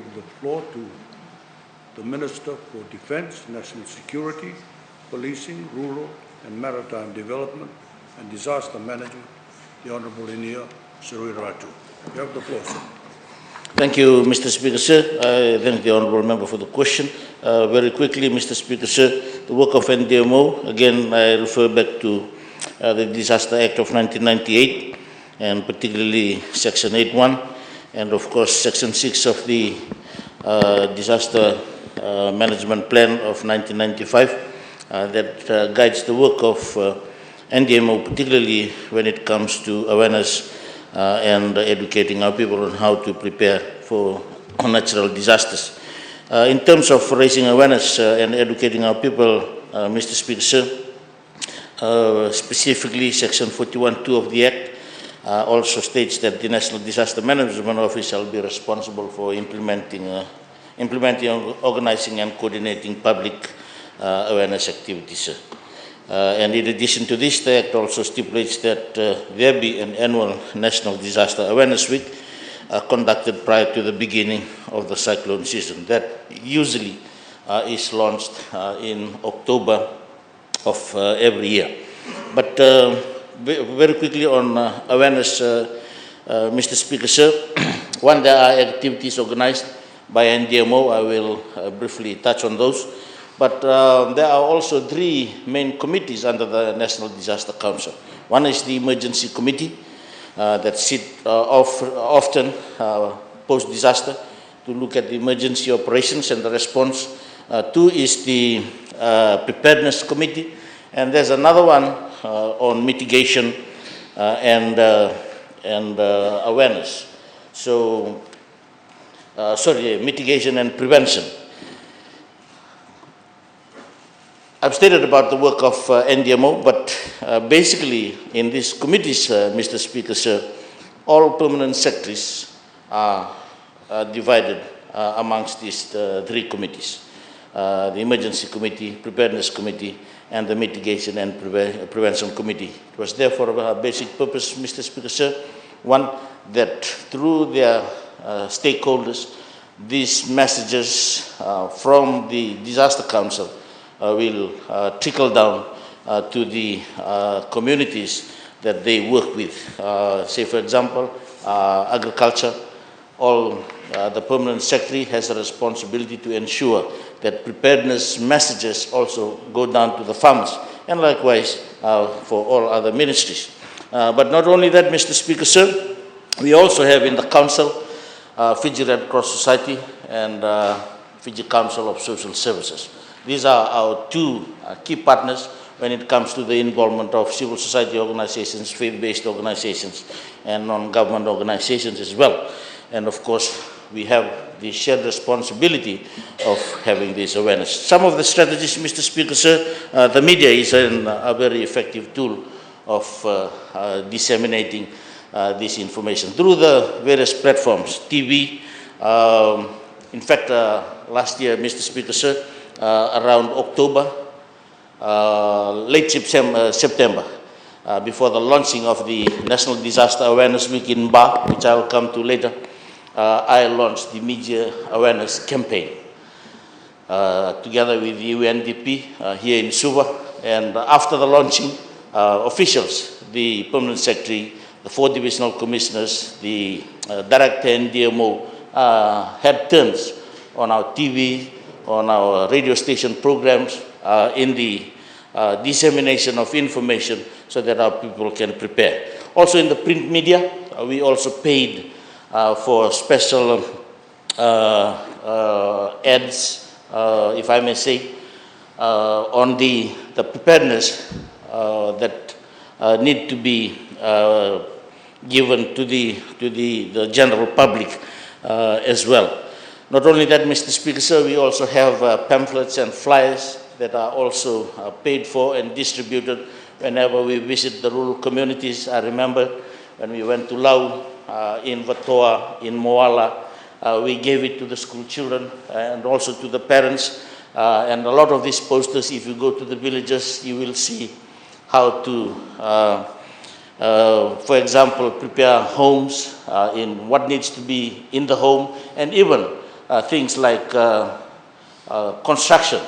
give the floor to the Minister for Defence, National Security, Policing, Rural and Maritime Development and Disaster Management, the Honourable Engineer Sri Ratu. You have the floor, sir. Thank you, Mr. Speaker, sir. I thank the Honourable Member for the question. Very quickly, Mr. Speaker, sir, the work of NDMO, again, I refer back to the Disaster Act of 1998, and particularly Section 8.1, and of course Section 6 of the Disaster Management Plan of 1995 that guides the work of NDMO, particularly when it comes to awareness and educating our people on how to prepare for natural disasters. In terms of raising awareness and educating our people, Mr. Speaker, sir, specifically Section 41(2) of the Act also states that the National Disaster Management Office shall be responsible for implementing, organizing and coordinating public awareness activities, sir. And in addition to this, the Act also stipulates that there be an annual National Disaster Awareness Week conducted prior to the beginning of the cyclone season. That usually is launched in October of every year. But very quickly on awareness, Mr. Speaker, sir, one, there are activities organized by NDMO. I will briefly touch on those. But there are also three main committees under the National Disaster Council. One is the Emergency Committee that sit often post-disaster to look at the emergency operations and the response. Two is the Preparedness Committee, and there's another one on mitigation and awareness. So, mitigation and prevention. I've stated about the work of NDMO, but basically in these committees, Mr. Speaker, sir, all permanent secretaries are divided amongst these three committees. The Emergency Committee, Preparedness Committee, and the Mitigation and Prevention Committee. It was therefore a basic purpose, Mr. Speaker, sir, one, that through their stakeholders, these messages from the Disaster Council will trickle down to the communities that they work with. Say, for example, agriculture, all the permanent secretary has a responsibility to ensure that preparedness messages also go down to the farmers, and likewise for all other ministries. But not only that, Mr. Speaker, sir, we also have in the council Fiji Red Cross Society and Fiji Council of Social Services. These are our two key partners when it comes to the involvement of civil society organizations, faith-based organizations, and non-government organizations as well. And of course, we have the shared responsibility of having this awareness. Some of the strategies, Mr. Speaker, sir, the media is a very effective tool of disseminating this information through the various platforms, TV. In fact, last year, Mr. Speaker, sir, around October, late September, before the launching of the National Disaster Awareness Week in Ba, which I will come to later, I launched the media awareness campaign together with the UNDP here in Suva. And after the launching, officials, the Permanent Secretary, the 4 Divisional Commissioners, the Director NDMO had turns on our TV, on our radio station programs, in the dissemination of information so that our people can prepare. Also in the print media, we also paid for special ads, if I may say, on the preparedness that need to be given to the general public as well. Not only that, Mr. Speaker, sir, we also have pamphlets and flyers that are also paid for and distributed whenever we visit the rural communities. I remember when we went to Lau, in Vatoa, in Moala, we gave it to the school children and also to the parents. And a lot of these posters, if you go to the villages, you will see how to, for example, prepare homes in what needs to be in the home, and even things like construction,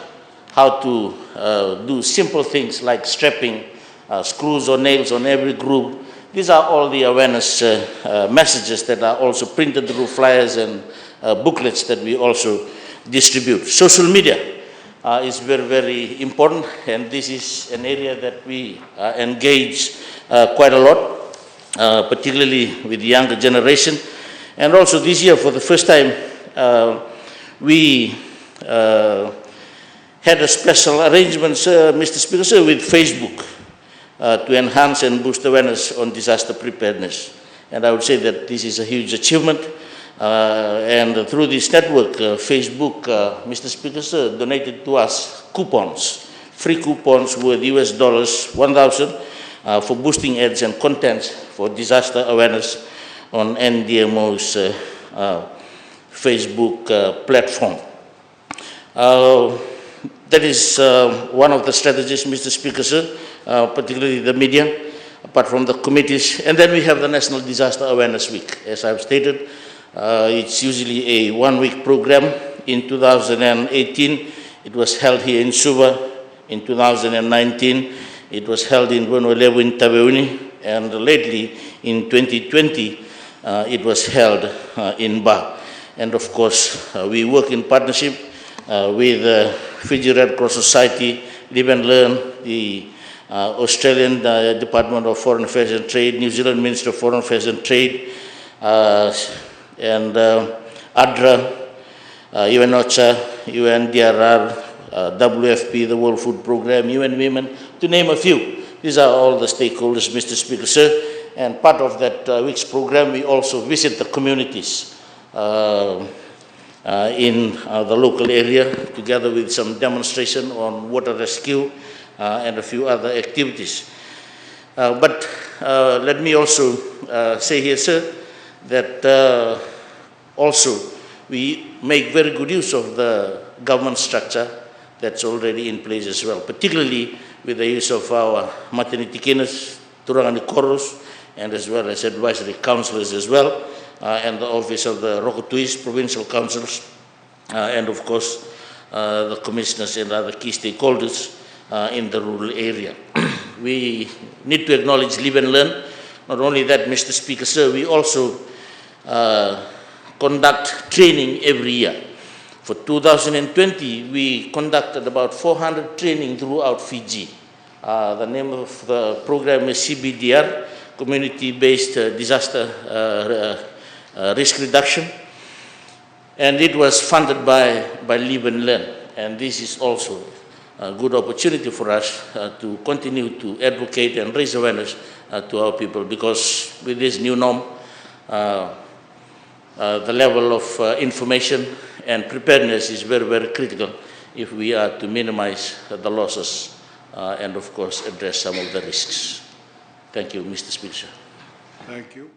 how to do simple things like strapping screws or nails on every groove. These are all the awareness messages that are also printed through flyers and booklets that we also distribute. Social media is very, very important, and this is an area that we engage quite a lot, particularly with the younger generation. And also this year, for the first time, we had a special arrangement, Mr. Speaker, sir, with Facebook to enhance and boost awareness on disaster preparedness. And I would say that this is a huge achievement. And through this network, Facebook, Mr. Speaker, sir, donated to us coupons, free coupons worth $1,000 for boosting ads and contents for disaster awareness on NDMO's Facebook platform. That is one of the strategies, Mr. Speaker, sir, particularly the media, apart from the committees. And then we have the National Disaster Awareness Week. As I've stated, it's usually a one-week program. In 2018, it was held here in Suva. In 2019, it was held in Buenolevu in Taveuni. And lately, in 2020, it was held in Ba. And of course, we work in partnership with Fiji Red Cross Society, Live and Learn, the Australian Department of Foreign Affairs and Trade, New Zealand Ministry of Foreign Affairs and Trade, and ADRA, UNOCHA, UNDRR, WFP, the World Food Programme, UN Women, to name a few. These are all the stakeholders, Mr. Speaker, sir. And part of that week's program, we also visit the communities in the local area, together with some demonstration on water rescue and a few other activities. But let me also say here, sir, that also we make very good use of the government structure that's already in place as well, particularly with the use of our maternity carers, Turangani Koros, and as well as advisory councillors as well, and the office of the Rokotuis provincial councils, and of course the commissioners and other key stakeholders in the rural area. We need to acknowledge Live and Learn. Not only that, Mr. Speaker, sir, we also conduct training every year. For 2020, we conducted about 400 training throughout Fiji. The name of the program is CBDR, Community-Based Disaster Risk Reduction. And it was funded by Live and Learn. And this is also a good opportunity for us to continue to advocate and raise awareness to our people, because with this new norm, the level of information and preparedness is very, very critical if we are to minimize the losses and of course address some of the risks. Thank you, Mr. Speaker. Thank you.